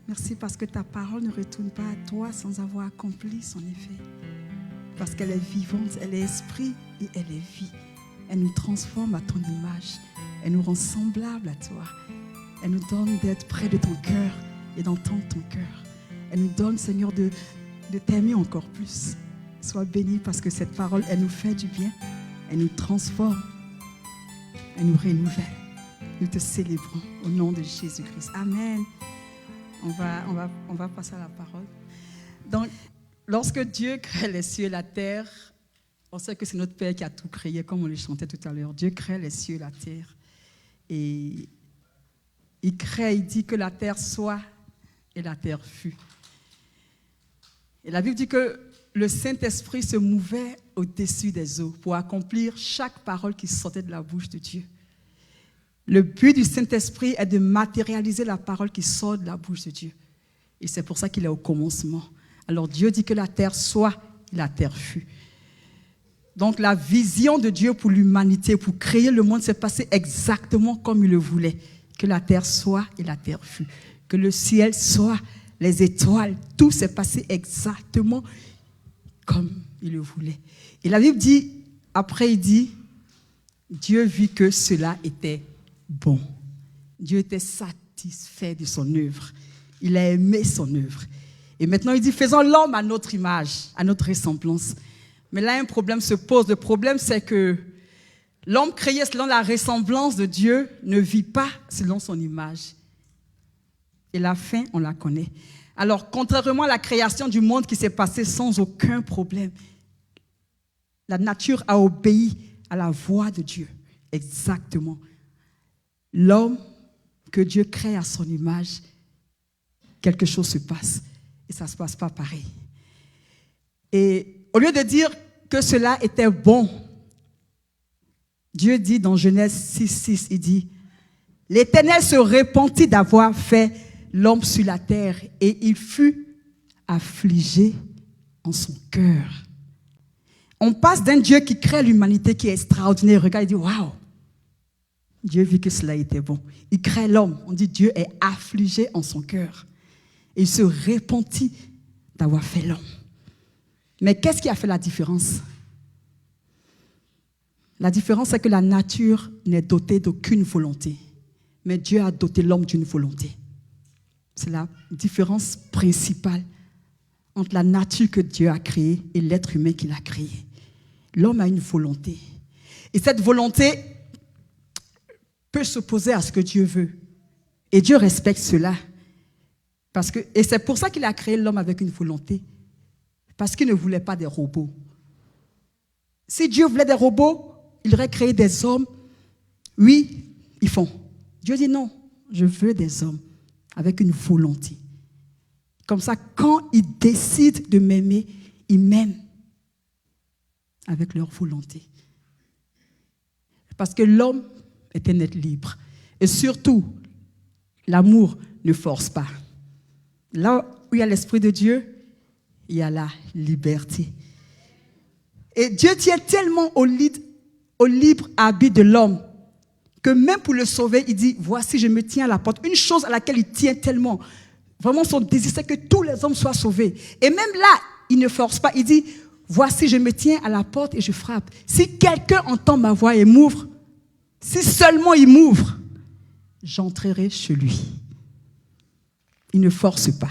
Merci parce que ta parole ne retourne pas à toi sans avoir accompli son effet. Parce qu'elle est vivante, elle est esprit et elle est vie. Elle nous transforme à ton image. Elle nous rend semblables à toi. Elle nous donne d'être près de ton cœur et d'entendre ton cœur. Elle nous donne, Seigneur, de t'aimer encore plus. Sois béni parce que cette parole, elle nous fait du bien. Elle nous transforme. Elle nous renouvelle. Nous te célébrons au nom de Jésus-Christ. Amen. On va passer à la parole. Donc, lorsque Dieu crée les cieux et la terre, on sait que c'est notre Père qui a tout créé, comme on le chantait tout à l'heure. Dieu crée les cieux et la terre. Et il crée, il dit que la terre soit et la terre fut. Et la Bible dit que le Saint-Esprit se mouvait au-dessus des eaux pour accomplir chaque parole qui sortait de la bouche de Dieu. Le but du Saint-Esprit est de matérialiser la parole qui sort de la bouche de Dieu. Et c'est pour ça qu'il est au commencement. Alors Dieu dit que la terre soit et la terre fut. Donc la vision de Dieu pour l'humanité, pour créer le monde, s'est passée exactement comme il le voulait. Que la terre soit et la terre fut. Que le ciel soit, les étoiles, tout s'est passé exactement comme il le voulait. Et la Bible dit, après il dit, Dieu vit que cela était bon. Dieu était satisfait de son œuvre. Il a aimé son œuvre. Et maintenant il dit, faisons l'homme à notre image, à notre ressemblance. Mais là un problème se pose. Le problème c'est que l'homme créé selon la ressemblance de Dieu ne vit pas selon son image. Et la fin, on la connaît. Alors, contrairement à la création du monde qui s'est passée sans aucun problème, la nature a obéi à la voix de Dieu. Exactement. L'homme que Dieu crée à son image, quelque chose se passe. Et ça ne se passe pas pareil. Et au lieu de dire que cela était bon, Dieu dit dans Genèse 6:6, il dit, l'Éternel se repentit d'avoir fait l'homme sur la terre et il fut affligé en son cœur. On passe d'un Dieu qui crée l'humanité qui est extraordinaire. Regarde, il dit, waouh, Dieu vit que cela était bon. Il crée l'homme. On dit, Dieu est affligé en son cœur. Et il se repentit d'avoir fait l'homme. Mais qu'est-ce qui a fait la différence? La différence, c'est que la nature n'est dotée d'aucune volonté. Mais Dieu a doté l'homme d'une volonté. C'est la différence principale entre la nature que Dieu a créée et l'être humain qu'il a créé. L'homme a une volonté. Et cette volonté peut s'opposer à ce que Dieu veut. Et Dieu respecte cela. Et c'est pour ça qu'il a créé l'homme avec une volonté. Parce qu'il ne voulait pas des robots. Si Dieu voulait des robots, il aurait créé des hommes. Oui, ils font. Dieu dit non, je veux des hommes avec une volonté. Comme ça, quand ils décident de m'aimer, ils m'aiment avec leur volonté. Parce que l'homme est un être libre. Et surtout, l'amour ne force pas. Là où il y a l'Esprit de Dieu, il y a la liberté. Et Dieu tient tellement au libre arbitre de l'homme que même pour le sauver, il dit, voici, je me tiens à la porte. Une chose à laquelle il tient tellement, vraiment son désir, c'est que tous les hommes soient sauvés. Et même là, il ne force pas. Il dit, voici, je me tiens à la porte et je frappe. Si quelqu'un entend ma voix et m'ouvre, si seulement il m'ouvre, j'entrerai chez lui. Il ne force pas.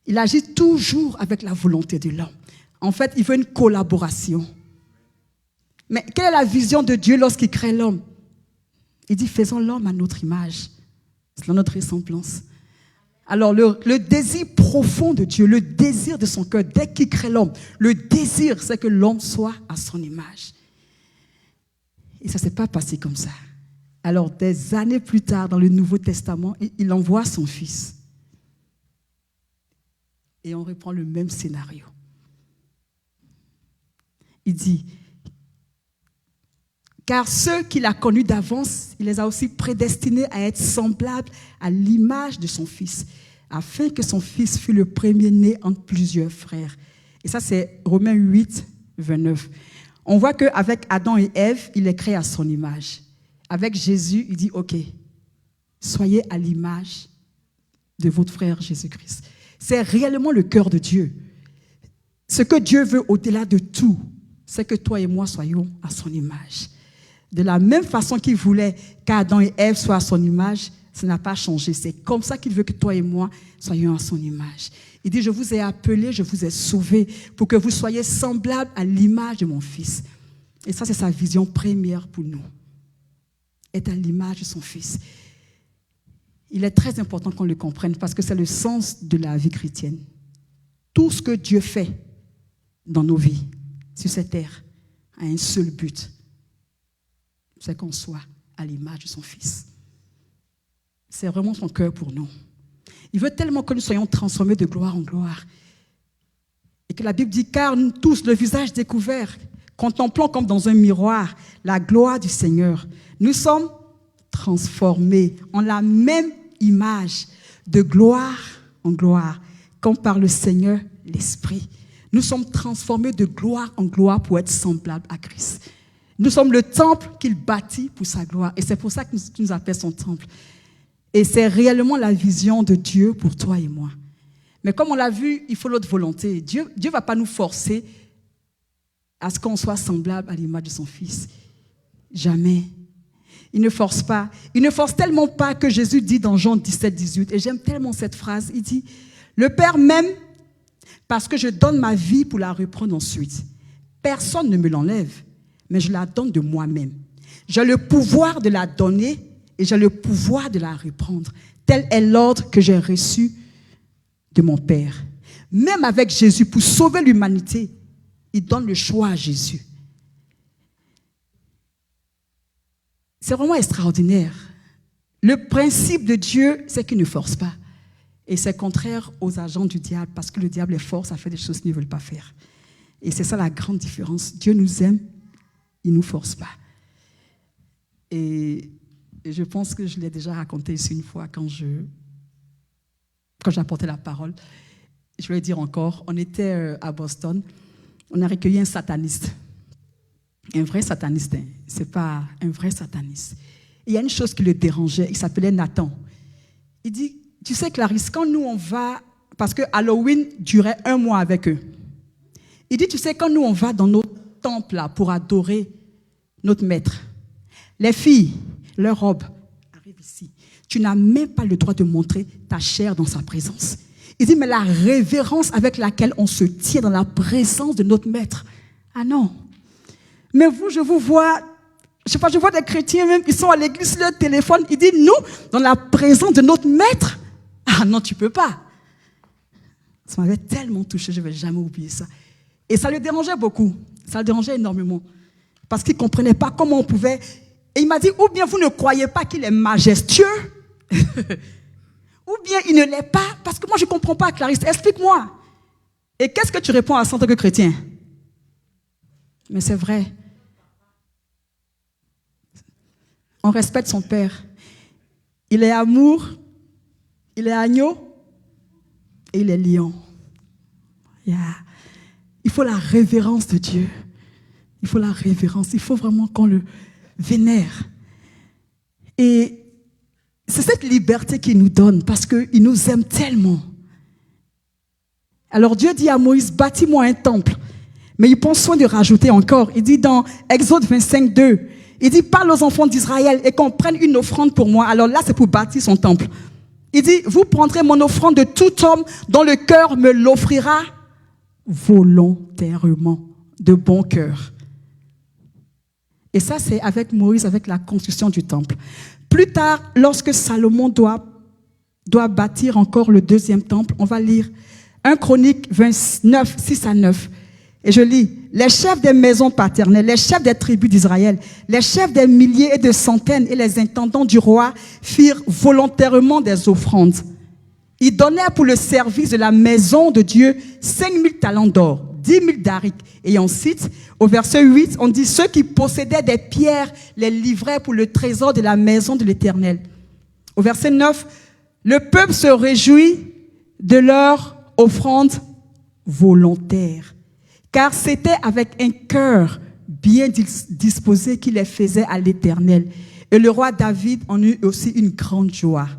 Il agit toujours avec la volonté de l'homme. En fait, il veut une collaboration. Mais quelle est la vision de Dieu lorsqu'il crée l'homme? Il dit, faisons l'homme à notre image, selon notre ressemblance. Alors, le désir profond de Dieu, le désir de son cœur, dès qu'il crée l'homme, le désir, c'est que l'homme soit à son image. Et ça ne s'est pas passé comme ça. Alors, des années plus tard, dans le Nouveau Testament, il envoie son fils. Et on reprend le même scénario. Il dit, car ceux qu'il a connus d'avance, il les a aussi prédestinés à être semblables à l'image de son fils, afin que son fils fût le premier-né entre plusieurs frères. Et ça, c'est Romains 8, 29. On voit qu'avec Adam et Ève, il est créé à son image. Avec Jésus, il dit, OK, soyez à l'image de votre frère Jésus-Christ. C'est réellement le cœur de Dieu. Ce que Dieu veut au-delà de tout, c'est que toi et moi soyons à son image. De la même façon qu'il voulait qu'Adam et Ève soient à son image, ça n'a pas changé. C'est comme ça qu'il veut que toi et moi soyons à son image. Il dit, je vous ai appelé, je vous ai sauvé pour que vous soyez semblables à l'image de mon Fils. Et ça, c'est sa vision première pour nous. Être à l'image de son Fils. Il est très important qu'on le comprenne parce que c'est le sens de la vie chrétienne. Tout ce que Dieu fait dans nos vies, sur cette terre, a un seul but. C'est qu'on soit à l'image de son Fils. C'est vraiment son cœur pour nous. Il veut tellement que nous soyons transformés de gloire en gloire. Et que la Bible dit, car nous tous, le visage découvert, contemplant comme dans un miroir la gloire du Seigneur, nous sommes transformés en la même image, de gloire en gloire, comme par le Seigneur l'Esprit. Nous sommes transformés de gloire en gloire pour être semblables à Christ. Nous sommes le temple qu'il bâtit pour sa gloire. Et c'est pour ça qu'il nous appelle son temple. Et c'est réellement la vision de Dieu pour toi et moi. Mais comme on l'a vu, il faut notre volonté. Dieu ne va pas nous forcer à ce qu'on soit semblable à l'image de son Fils. Jamais. Il ne force pas. Il ne force tellement pas que Jésus dit dans Jean 17, 18, et j'aime tellement cette phrase, il dit, « Le Père m'aime parce que je donne ma vie pour la reprendre ensuite. Personne ne me l'enlève, mais je la donne de moi-même. J'ai le pouvoir de la donner et j'ai le pouvoir de la reprendre. Tel est l'ordre que j'ai reçu de mon Père. » Même avec Jésus, pour sauver l'humanité, il donne le choix à Jésus. C'est vraiment extraordinaire. Le principe de Dieu, c'est qu'il ne force pas. Et c'est contraire aux agents du diable, parce que le diable les force à faire des choses qu'ils ne veulent pas faire. Et c'est ça la grande différence. Dieu nous aime, il ne nous force pas. Et je pense que je l'ai déjà raconté ici une fois quand j'apportais la parole. Je vais le dire encore, on était à Boston, on a recueilli un sataniste. Un vrai sataniste, hein. C'est pas un vrai sataniste. Et il y a une chose qui le dérangeait, il s'appelait Nathan. Il dit, tu sais Clarisse, quand nous on va, parce que Halloween durait 1 mois avec eux. Il dit, tu sais, quand nous on va dans nos temples là, pour adorer notre maître, les filles, leur robe arrive ici. Tu n'as même pas le droit de montrer ta chair dans sa présence. Il dit, mais la révérence avec laquelle on se tient dans la présence de notre maître. Ah non. Mais vous, je vous vois, je vois des chrétiens même, ils sont à l'église sur leur téléphone, ils disent, nous, dans la présence de notre maître. Ah non, tu peux pas. Ça m'avait tellement touché, je ne vais jamais oublier ça. Et ça le dérangeait beaucoup, ça le dérangeait énormément. Parce qu'il ne comprenait pas comment on pouvait. Et il m'a dit, ou bien vous ne croyez pas qu'il est majestueux, ou bien il ne l'est pas, parce que moi je ne comprends pas, Clarisse, explique-moi. Et qu'est-ce que tu réponds à ça en tant que chrétien? Mais c'est vrai. On respecte son Père. Il est amour, il est agneau et il est lion. Yeah. Il faut la révérence de Dieu. Il faut la révérence. Il faut vraiment qu'on le vénère. Et c'est cette liberté qu'il nous donne parce qu'il nous aime tellement. Alors Dieu dit à Moïse, bâtis-moi un temple. Mais il prend soin de rajouter encore. Il dit dans Exode 25, 2, il dit, parle aux enfants d'Israël et qu'on prenne une offrande pour moi. Alors là, c'est pour bâtir son temple. Il dit, vous prendrez mon offrande de tout homme dont le cœur me l'offrira volontairement, de bon cœur. Et ça, c'est avec Moïse, avec la construction du temple. Plus tard, lorsque Salomon doit bâtir encore le 2e temple, on va lire 1 Chronique 29, 6 à 9. Et je lis, les chefs des maisons paternelles, les chefs des tribus d'Israël, les chefs des milliers et de centaines et les intendants du roi firent volontairement des offrandes. Ils donnèrent pour le service de la maison de Dieu 5000 talents d'or, 10 000 darics. Et ensuite, au verset 8, on dit, ceux qui possédaient des pierres les livraient pour le trésor de la maison de l'Éternel. Au verset 9, le peuple se réjouit de leur offrande volontaire. Car c'était avec un cœur bien disposé qu'il les faisait à l'Éternel. Et le roi David en eut aussi une grande joie.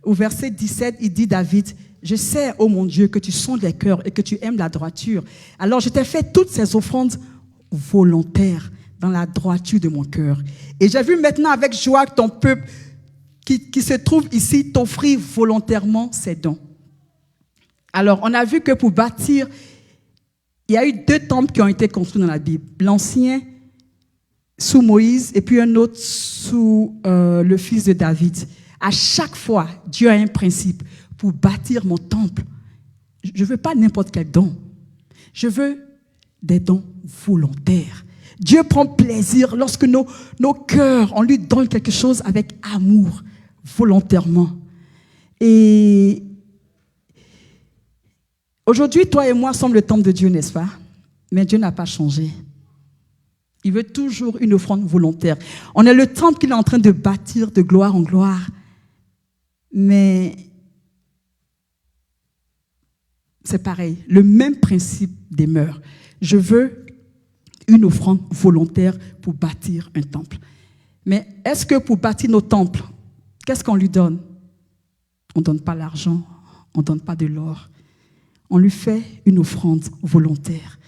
au verset 17, il dit David, « Je sais, ô mon Dieu, que tu sondes les cœurs et que tu aimes la droiture. Alors je t'ai fait toutes ces offrandes volontaires dans la droiture de mon cœur. Et j'ai vu maintenant avec joie que ton peuple qui se trouve ici t'offrir volontairement ses dons. » Alors, on a vu que pour bâtir, il y a eu 2 temples qui ont été construits dans la Bible. L'ancien sous Moïse et puis un autre sous le fils de David. À chaque fois, Dieu a un principe. Pour bâtir mon temple, je ne veux pas n'importe quel don. Je veux des dons volontaires. Dieu prend plaisir lorsque nos cœurs, on lui donne quelque chose avec amour, volontairement. Et aujourd'hui, toi et moi sommes le temple de Dieu, n'est-ce pas? Mais Dieu n'a pas changé. Il veut toujours une offrande volontaire. On est le temple qu'il est en train de bâtir de gloire en gloire. Mais c'est pareil, le même principe demeure. Je veux une offrande volontaire pour bâtir un temple. Mais est-ce que pour bâtir nos temples, qu'est-ce qu'on lui donne? On ne donne pas l'argent, on ne donne pas de l'or. On lui fait une offrande volontaire,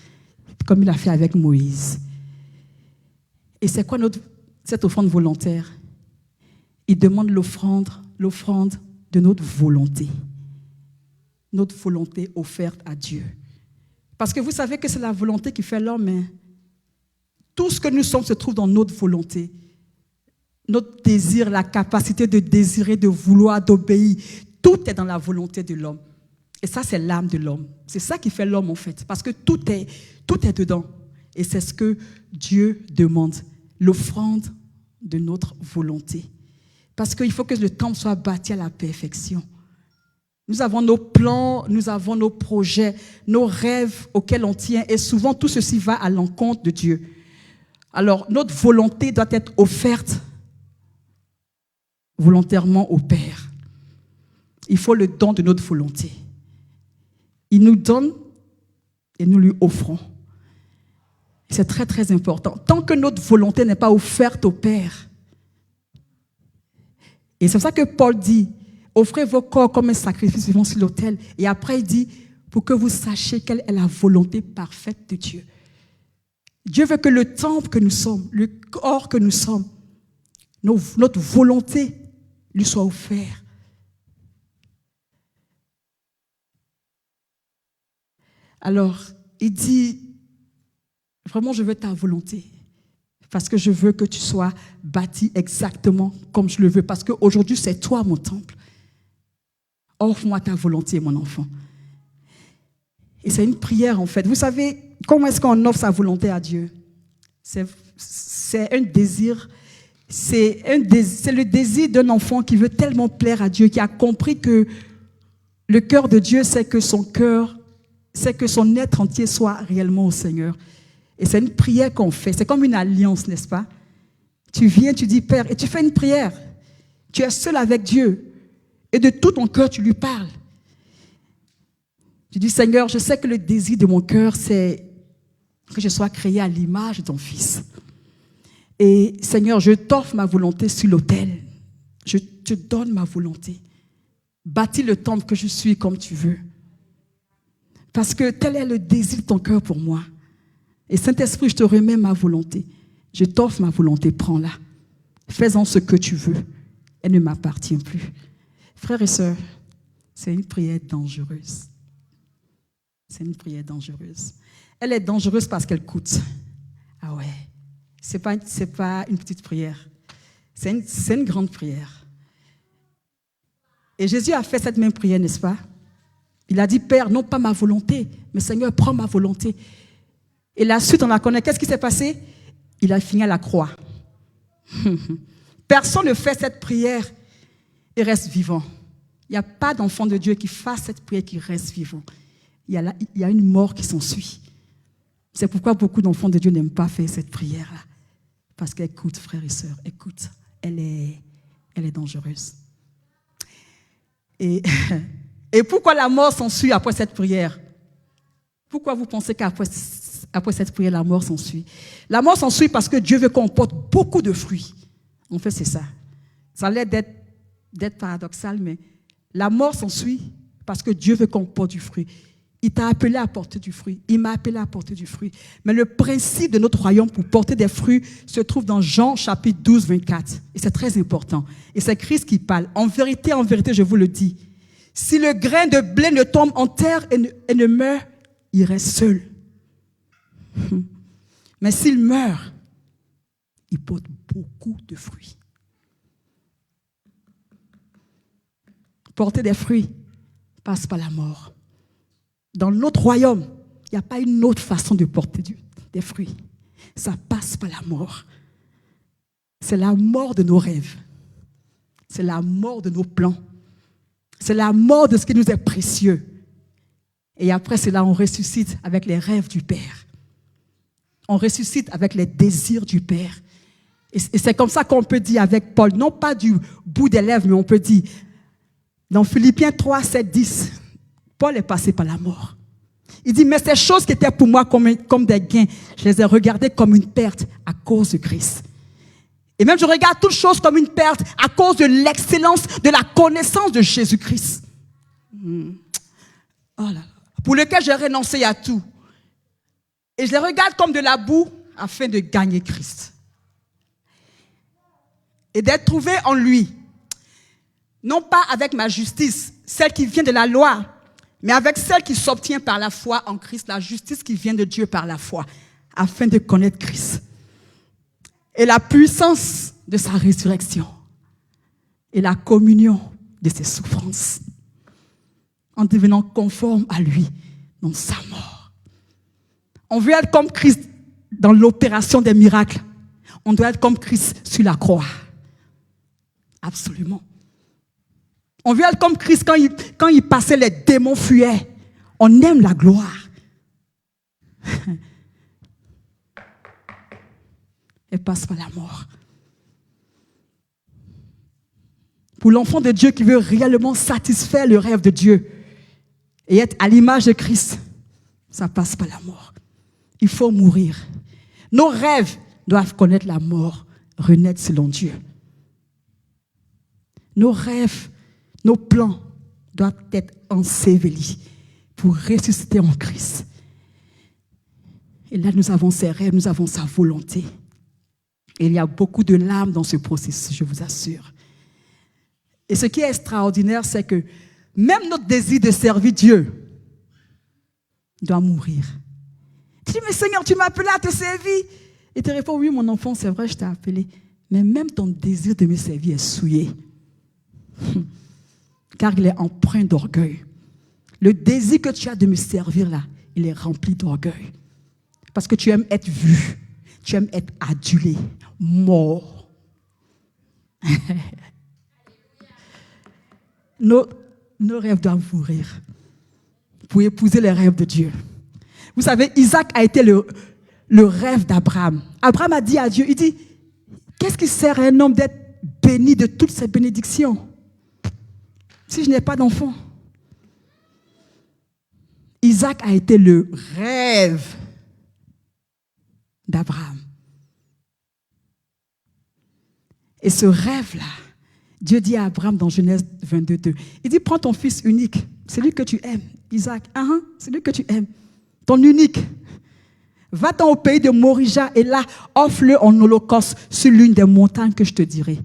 comme il a fait avec Moïse. Et c'est quoi cette offrande volontaire? Il demande l'offrande de notre volonté. Notre volonté offerte à Dieu. Parce que vous savez que c'est la volonté qui fait l'homme. Hein? Tout ce que nous sommes se trouve dans notre volonté. Notre désir, la capacité de désirer, de vouloir, d'obéir, tout est dans la volonté de l'homme. Et ça, c'est l'âme de l'homme. C'est ça qui fait l'homme, en fait. Parce que tout est dedans. Et c'est ce que Dieu demande. L'offrande de notre volonté. Parce qu'il faut que le temple soit bâti à la perfection. Nous avons nos plans, nous avons nos projets, nos rêves auxquels on tient. Et souvent, tout ceci va à l'encontre de Dieu. Alors, notre volonté doit être offerte volontairement au Père. Il faut le don de notre volonté. Il nous donne et nous lui offrons. C'est très, très important. Tant que notre volonté n'est pas offerte au Père. Et c'est pour ça que Paul dit, offrez vos corps comme un sacrifice vivant sur l'autel. Et après, il dit, pour que vous sachiez quelle est la volonté parfaite de Dieu. Dieu veut que le temple que nous sommes, le corps que nous sommes, notre volonté lui soit offerte. Alors, il dit, vraiment, je veux ta volonté. Parce que je veux que tu sois bâti exactement comme je le veux. Parce qu'aujourd'hui, c'est toi, mon temple. Offre-moi ta volonté, mon enfant. Et c'est une prière, en fait. Vous savez, comment est-ce qu'on offre sa volonté à Dieu? C'est un désir. C'est le désir d'un enfant qui veut tellement plaire à Dieu, qui a compris que le cœur de Dieu, c'est que son être entier soit réellement au Seigneur. Et c'est une prière qu'on fait. C'est comme une alliance, n'est-ce pas? Tu viens, tu dis, Père, et tu fais une prière. Tu es seul avec Dieu. Et de tout ton cœur, tu lui parles. Tu dis, Seigneur, je sais que le désir de mon cœur, c'est que je sois créé à l'image de ton Fils. Et Seigneur, je t'offre ma volonté sur l'autel. Je te donne ma volonté. Bâtis le temple que je suis comme tu veux. Parce que tel est le désir de ton cœur pour moi. Et Saint-Esprit, je te remets ma volonté. Je t'offre ma volonté, prends-la. Fais-en ce que tu veux. Elle ne m'appartient plus. Frères et sœurs, c'est une prière dangereuse. C'est une prière dangereuse. Elle est dangereuse parce qu'elle coûte. Ah ouais, c'est pas une petite prière. C'est une grande prière. Et Jésus a fait cette même prière, n'est-ce pas? Il a dit, Père, non pas ma volonté, mais Seigneur, prends ma volonté. Et la suite, on la connaît. Qu'est-ce qui s'est passé? Il a fini à la croix. Personne ne fait cette prière et reste vivant. Il n'y a pas d'enfant de Dieu qui fasse cette prière qui reste vivant. Il y a une mort qui s'ensuit. C'est pourquoi beaucoup d'enfants de Dieu n'aiment pas faire cette prière-là. Parce qu'elle coûte, frères et sœurs, écoute, elle est dangereuse. Et pourquoi la mort s'ensuit après cette prière? Pourquoi vous pensez qu'après cette prière, la mort s'ensuit? La mort s'ensuit parce que Dieu veut qu'on porte beaucoup de fruits. En fait, c'est ça. Ça a l'air d'être paradoxal, mais La mort s'ensuit parce que Dieu veut qu'on porte du fruit. Il t'a appelé à porter du fruit. Il m'a appelé à porter du fruit. Mais le principe de notre royaume pour porter des fruits se trouve dans Jean chapitre 12, 24. Et c'est très important. Et c'est Christ qui parle. En vérité, je vous le dis, si le grain de blé ne tombe en terre et ne meurt, il reste seul. Mais s'il meurt, il porte beaucoup de fruits. Porter des fruits passe par la mort. Dans notre royaume, il n'y a pas une autre façon de porter des fruits. Ça passe par la mort. C'est la mort de nos rêves. C'est la mort de nos plans. C'est la mort de ce qui nous est précieux. Et après cela, on ressuscite avec les rêves du Père. On ressuscite avec les désirs du Père. Et c'est comme ça qu'on peut dire avec Paul, non pas du bout des lèvres, mais on peut dire, dans Philippiens 3, 7, 10, Paul est passé par la mort. Il dit, mais ces choses qui étaient pour moi comme des gains, je les ai regardées comme une perte à cause de Christ. Et même je regarde toutes choses comme une perte à cause de l'excellence, de la connaissance de Jésus-Christ. Oh là là. Pour lequel j'ai renoncé à tout. Et je les regarde comme de la boue afin de gagner Christ. Et d'être trouvé en lui. Non pas avec ma justice, celle qui vient de la loi, mais avec celle qui s'obtient par la foi en Christ, la justice qui vient de Dieu par la foi, afin de connaître Christ. Et la puissance de sa résurrection. Et la communion de ses souffrances. En devenant conforme à lui dans sa mort. On veut être comme Christ dans l'opération des miracles. On doit être comme Christ sur la croix. Absolument. On veut être comme Christ quand il passait, les démons fuyaient. On aime la gloire. Elle passe par la mort. Pour l'enfant de Dieu qui veut réellement satisfaire le rêve de Dieu et être à l'image de Christ, ça passe par la mort. Il faut mourir. Nos rêves doivent connaître la mort, renaître selon Dieu. Nos rêves, nos plans doivent être ensevelis pour ressusciter en Christ. Et là, nous avons ses rêves, nous avons sa volonté. Et il y a beaucoup de larmes dans ce processus, je vous assure. Et ce qui est extraordinaire, c'est que même notre désir de servir Dieu doit mourir. Tu dis, mais Seigneur, tu m'as appelé à te servir. Et tu réponds, oui, mon enfant, c'est vrai, je t'ai appelé. Mais même ton désir de me servir est souillé. Car il est empreint d'orgueil. Le désir que tu as de me servir là, il est rempli d'orgueil. Parce que tu aimes être vu. Tu aimes être adulé, mort. Nos rêves doivent mourir pour épouser les rêves de Dieu. Vous savez, Isaac a été le rêve d'Abraham. Abraham a dit à Dieu, il dit, qu'est-ce qui sert à un homme d'être béni de toutes ces bénédictions si je n'ai pas d'enfant? Isaac a été le rêve d'Abraham. Et ce rêve-là, Dieu dit à Abraham dans Genèse 22, 2, il dit, prends ton fils unique, celui que tu aimes, Isaac, celui que tu aimes, ton unique. Va-t'en au pays de Morija et là, offre-le en holocauste sur l'une des montagnes que je te dirai.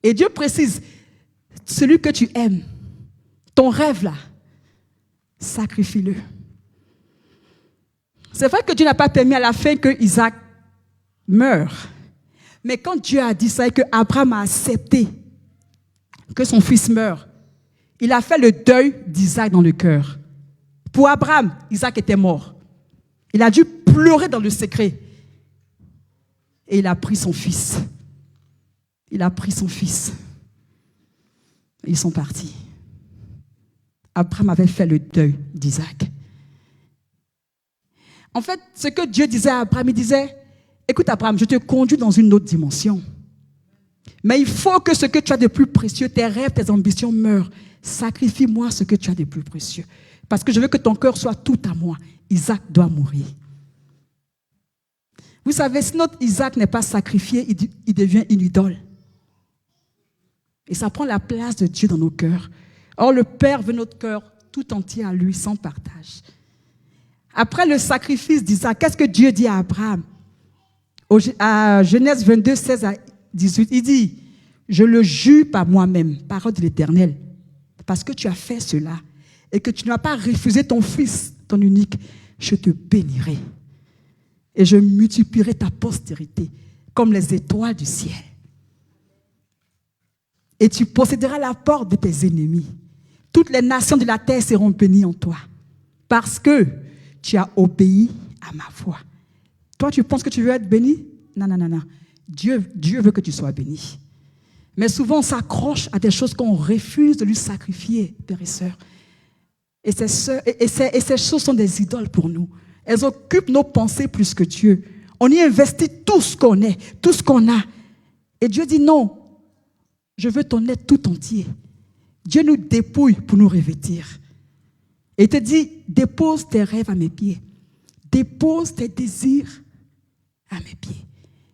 Et Dieu précise, celui que tu aimes, ton rêve là, sacrifie-le. C'est vrai que Dieu n'a pas permis à la fin que Isaac meure. Mais quand Dieu a dit ça et que Abraham a accepté que son fils meure, il a fait le deuil d'Isaac dans le cœur. Pour Abraham, Isaac était mort. Il a dû pleurer dans le secret. Et il a pris son fils. Il a pris son fils. Ils sont partis. Abraham avait fait le deuil d'Isaac. En fait, ce que Dieu disait à Abraham, il disait, écoute Abraham, je te conduis dans une autre dimension. Mais il faut que ce que tu as de plus précieux, tes rêves, tes ambitions meurent. Sacrifie-moi ce que tu as de plus précieux. Parce que je veux que ton cœur soit tout à moi. Isaac doit mourir. Vous savez, si notre Isaac n'est pas sacrifié, il devient une idole. Et ça prend la place de Dieu dans nos cœurs. Or, le Père veut notre cœur tout entier à lui, sans partage. Après le sacrifice d'Isaac, qu'est-ce que Dieu dit à Abraham? À Genèse 22, 16 à 18, il dit, je le jure par moi-même, parole de l'Éternel, parce que tu as fait cela et que tu n'as pas refusé ton fils, ton unique, je te bénirai et je multiplierai ta postérité comme les étoiles du ciel. Et tu posséderas la porte de tes ennemis. Toutes les nations de la terre seront bénies en toi parce que tu as obéi à ma voix. Toi, tu penses que tu veux être béni? Non, non, non, non. Dieu veut que tu sois béni. Mais souvent, on s'accroche à des choses qu'on refuse de lui sacrifier, pères et sœurs. Et ces choses sont des idoles pour nous. Elles occupent nos pensées plus que Dieu. On y investit tout ce qu'on est, tout ce qu'on a. Et Dieu dit non, je veux ton être tout entier. Dieu nous dépouille pour nous revêtir. Et il te dit, dépose tes rêves à mes pieds. Dépose tes désirs à mes pieds.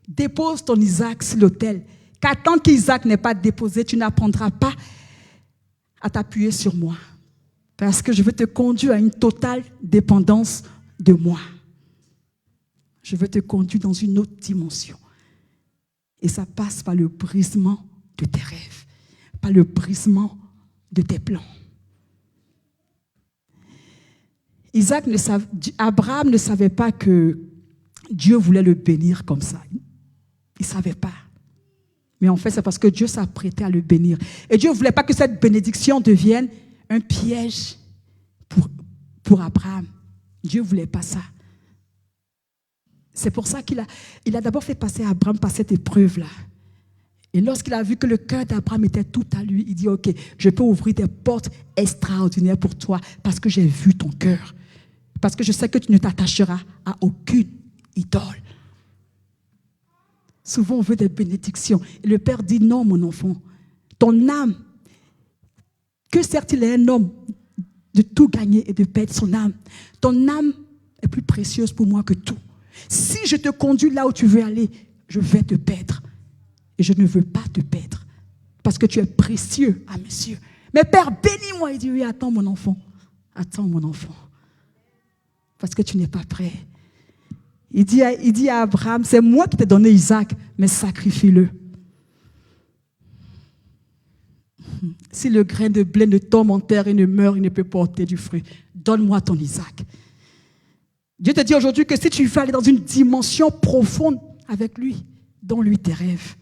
Dépose ton Isaac sur l'autel. Car tant qu'Isaac n'est pas déposé, tu n'apprendras pas à t'appuyer sur moi. Parce que je veux te conduire à une totale dépendance de moi. Je veux te conduire dans une autre dimension. Et ça passe par le brisement de tes rêves, par le brisement de tes plans. Abraham ne savait pas que Dieu voulait le bénir comme ça. Il ne savait pas. Mais en fait, c'est parce que Dieu s'apprêtait à le bénir. Et Dieu ne voulait pas que cette bénédiction devienne un piège pour Abraham. Dieu ne voulait pas ça. C'est pour ça qu'il a d'abord fait passer Abraham par cette épreuve-là. Et lorsqu'il a vu que le cœur d'Abraham était tout à lui, il dit, ok, je peux ouvrir des portes extraordinaires pour toi parce que j'ai vu ton cœur. Parce que je sais que tu ne t'attacheras à aucune idole. Souvent, on veut des bénédictions. Et le Père dit, non, mon enfant, ton âme, que sert-il à un homme de tout gagner et de perdre son âme? Ton âme est plus précieuse pour moi que tout. Si je te conduis là où tu veux aller, je vais te perdre. Et je ne veux pas te perdre. Parce que tu es précieux à mes yeux. Mais Père, bénis-moi. Il dit, oui, attends mon enfant. Attends mon enfant. Parce que tu n'es pas prêt. Il dit à Abraham, c'est moi qui t'ai donné Isaac, mais sacrifie-le. Si le grain de blé ne tombe en terre et ne meurt, il ne peut porter du fruit. Donne-moi ton Isaac. Dieu te dit aujourd'hui que si tu veux aller dans une dimension profonde avec lui, donne-lui tes rêves.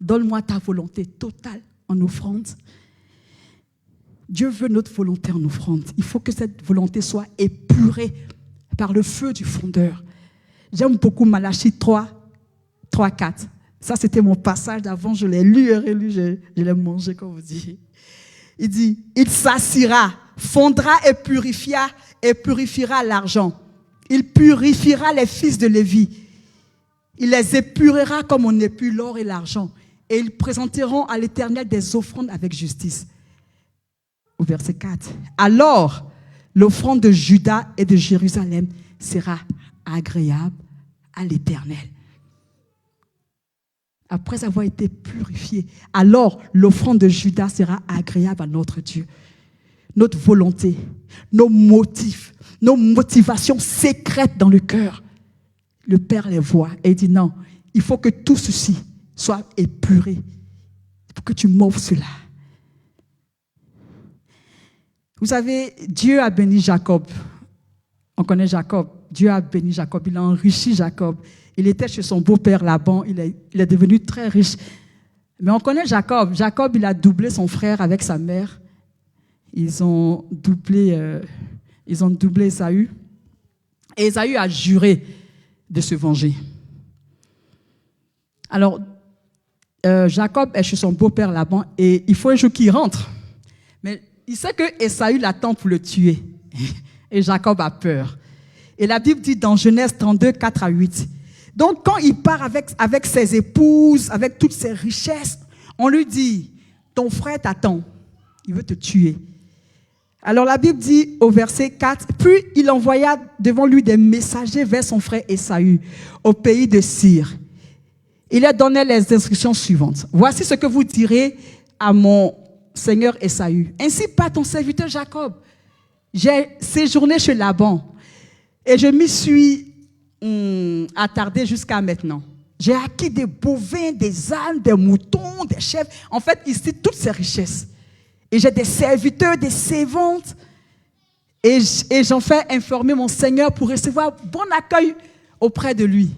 Donne-moi ta volonté totale en offrande. Dieu veut notre volonté en offrande. Il faut que cette volonté soit épurée par le feu du fondeur. J'aime beaucoup Malachie 3, 4. Ça, c'était mon passage d'avant. Je l'ai lu et relu. Je l'ai mangé, comme vous dites. Il dit, il s'assira, fondra et purifiera l'argent. Il purifiera les fils de Lévi. Il les épurera comme on épure l'or et l'argent. Et ils présenteront à l'Éternel des offrandes avec justice. Au verset 4. Alors, l'offrande de Juda et de Jérusalem sera agréable à l'Éternel. Après avoir été purifié, alors l'offrande de Juda sera agréable à notre Dieu. Notre volonté, nos motifs, nos motivations secrètes dans le cœur, le Père les voit et il dit non, il faut que tout ceci soit épuré. Il faut que tu m'offres cela. Vous savez, Dieu a béni Jacob. On connaît Jacob. Dieu a béni Jacob. Il a enrichi Jacob. Il était chez son beau-père Laban. Il est devenu très riche. Mais on connaît Jacob. Jacob, il a doublé son frère avec sa mère. Ils ont doublé Ésaü. Et Ésaü a juré de se venger. Alors, Jacob est chez son beau-père Laban et il faut un jour qu'il rentre. Mais il sait que Ésaü l'attend pour le tuer. Et Jacob a peur. Et la Bible dit dans Genèse 32, 4 à 8. Donc, quand il part avec ses épouses, avec toutes ses richesses, on lui dit, ton frère t'attend, il veut te tuer. Alors la Bible dit au verset 4, puis il envoya devant lui des messagers vers son frère Ésaü, au pays de Syr. Il leur donnait les instructions suivantes. Voici ce que vous direz à mon seigneur Ésaü, ainsi pas ton serviteur Jacob. J'ai séjourné chez Laban et je m'y suis attardé jusqu'à maintenant. J'ai acquis des bovins, des ânes, des moutons, des chèvres. En fait, ici, toutes ces richesses. Et j'ai des serviteurs, des servantes. Et j'en fais informer mon Seigneur pour recevoir bon accueil auprès de lui.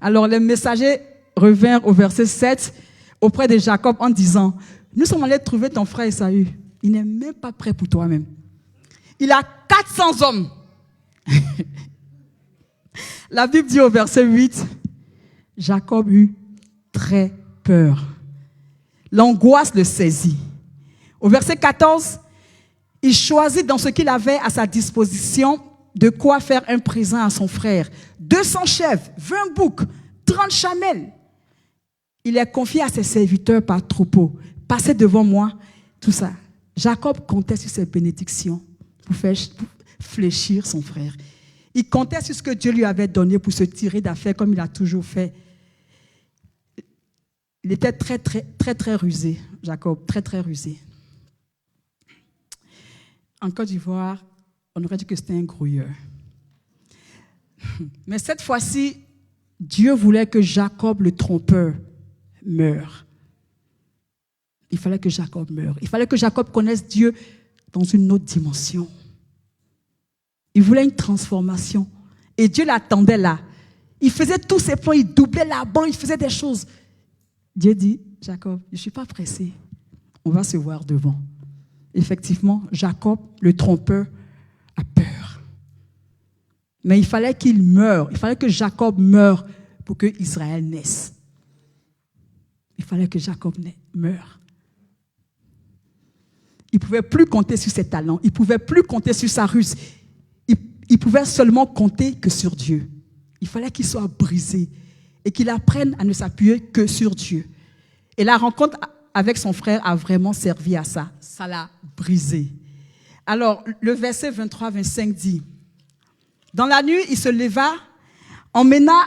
Alors, les messagers revinrent au verset 7 auprès de Jacob en disant, nous sommes allés trouver ton frère Ésaü. Il n'est même pas prêt pour toi-même. Il a 400 hommes. La Bible dit au verset 8, Jacob eut très peur. L'angoisse le saisit. Au verset 14, il choisit dans ce qu'il avait à sa disposition de quoi faire un présent à son frère. 200 chèvres, 20 boucs, 30 chamelles. Il est confié à ses serviteurs par troupeau. Passez devant moi, tout ça. Jacob comptait sur ses bénédictions pour faire fléchir son frère. Il comptait sur ce que Dieu lui avait donné pour se tirer d'affaire comme il a toujours fait. Il était très, très, très, très rusé, Jacob, très, très rusé. En Côte d'Ivoire, on aurait dit que c'était un grouilleur. Mais cette fois-ci, Dieu voulait que Jacob, le trompeur, meure. Il fallait que Jacob meure. Il fallait que Jacob connaisse Dieu dans une autre dimension. Il voulait une transformation. Et Dieu l'attendait là. Il faisait tous ses plans, il doublait la banque, il faisait des choses. Dieu dit, Jacob, je ne suis pas pressé. On va se voir devant. Effectivement, Jacob, le trompeur, a peur. Mais il fallait qu'il meure. Il fallait que Jacob meure pour que Israël naisse. Il fallait que Jacob meure. Il ne pouvait plus compter sur ses talents. Il ne pouvait plus compter sur sa ruse. Il pouvait seulement compter que sur Dieu. Il fallait qu'il soit brisé et qu'il apprenne à ne s'appuyer que sur Dieu. Et la rencontre avec son frère a vraiment servi à ça. Ça l'a brisé. Alors, le verset 23-25 dit, « Dans la nuit, il se leva, emmena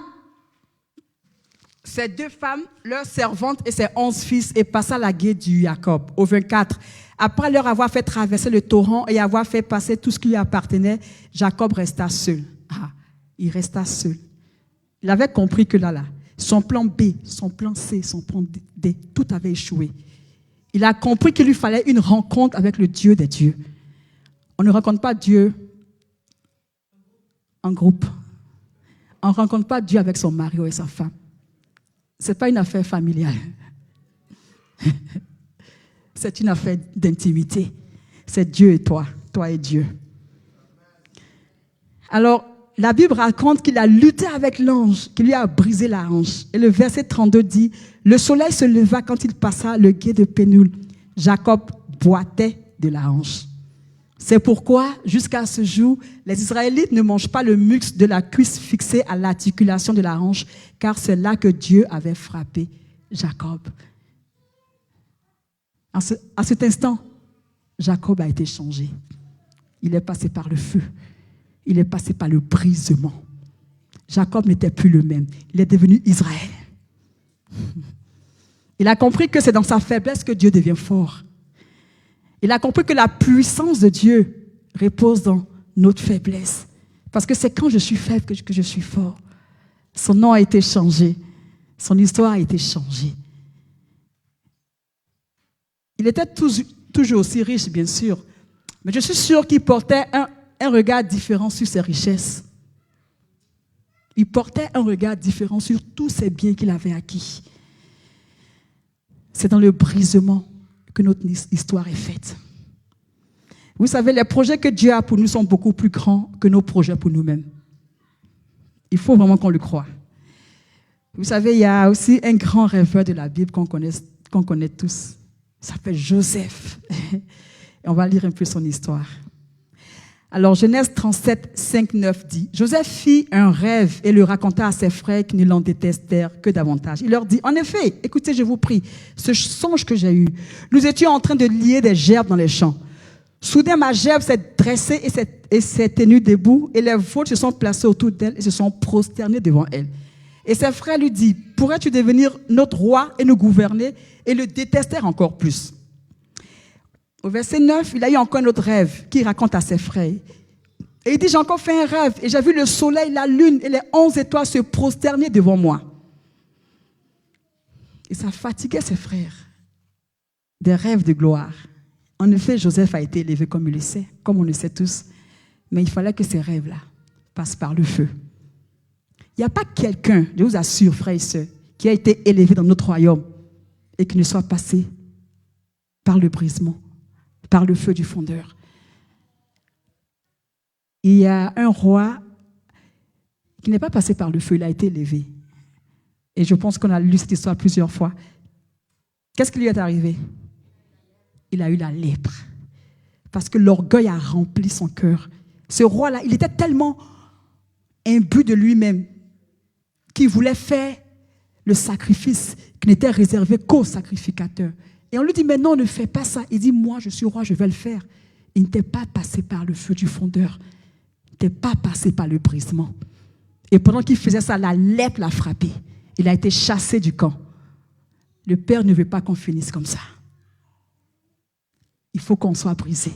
ses 2 femmes, leurs servantes et ses 11 fils et passa la gué du Jacob. » Au 24, « Après leur avoir fait traverser le torrent et avoir fait passer tout ce qui lui appartenait, Jacob resta seul. » Ah, il resta seul. Il avait compris que là, son plan B, son plan C, son plan D, tout avait échoué. Il a compris qu'il lui fallait une rencontre avec le Dieu des dieux. On ne rencontre pas Dieu en groupe. On ne rencontre pas Dieu avec son mari ou sa femme. Ce n'est pas une affaire familiale. C'est une affaire d'intimité. C'est Dieu et toi et Dieu. Alors, la Bible raconte qu'il a lutté avec l'ange, qui lui a brisé la hanche. Et le verset 32 dit, « Le soleil se leva quand il passa le gué de Pénul. Jacob boitait de la hanche. » C'est pourquoi, jusqu'à ce jour, les Israélites ne mangent pas le muscle de la cuisse fixé à l'articulation de la hanche, car c'est là que Dieu avait frappé Jacob. À cet instant, Jacob a été changé. Il est passé par le feu. Il est passé par le brisement. Jacob n'était plus le même. Il est devenu Israël. Il a compris que c'est dans sa faiblesse que Dieu devient fort. Il a compris que la puissance de Dieu repose dans notre faiblesse. Parce que c'est quand je suis faible que je suis fort. Son nom a été changé. Son histoire a été changée. Il était toujours aussi riche, bien sûr. Mais je suis sûr qu'il portait un regard différent sur ses richesses. Il portait un regard différent sur tous ces biens qu'il avait acquis. C'est dans le brisement que notre histoire est faite. Vous savez, les projets que Dieu a pour nous sont beaucoup plus grands que nos projets pour nous-mêmes. Il faut vraiment qu'on le croie. Vous savez, il y a aussi un grand rêveur de la Bible qu'on connaît tous. Il s'appelle Joseph. Et on va lire un peu son histoire. Alors, Genèse 37, 5, 9 dit, « Joseph fit un rêve et le raconta à ses frères qui ne l'en détestèrent que davantage. Il leur dit, en effet, écoutez, je vous prie, ce songe que j'ai eu, nous étions en train de lier des gerbes dans les champs. Soudain, ma gerbe s'est dressée et s'est tenue debout, et les vôtres se sont placés autour d'elle et se sont prosternés devant elle. Et ses frères lui disent, pourrais-tu devenir notre roi et nous gouverner? Et le détestèrent encore plus. Au verset 9, il a eu encore un autre rêve qu'il raconte à ses frères. Et il dit, j'ai encore fait un rêve et j'ai vu le soleil, la lune et les 11 étoiles se prosterner devant moi. Et ça fatiguait ses frères. Des rêves de gloire. En effet, Joseph a été élevé comme il le sait, comme on le sait tous. Mais il fallait que ces rêves-là passent par le feu. Il n'y a pas quelqu'un, je vous assure, frères et sœurs, qui a été élevé dans notre royaume et qui ne soit passé par le brisement, par le feu du fondeur. Il y a un roi qui n'est pas passé par le feu, il a été élevé. Et je pense qu'on a lu cette histoire plusieurs fois. Qu'est-ce qui lui est arrivé? Il a eu la lèpre. Parce que l'orgueil a rempli son cœur. Ce roi-là, il était tellement imbu de lui-même qu'il voulait faire le sacrifice qui n'était réservé qu'aux sacrificateurs. Et on lui dit, mais non, ne fais pas ça. Il dit, moi, je suis roi, je vais le faire. Il n'était pas passé par le feu du fondeur. Il n'était pas passé par le brisement. Et pendant qu'il faisait ça, la lèpre l'a frappé. Il a été chassé du camp. Le Père ne veut pas qu'on finisse comme ça. Il faut qu'on soit brisé.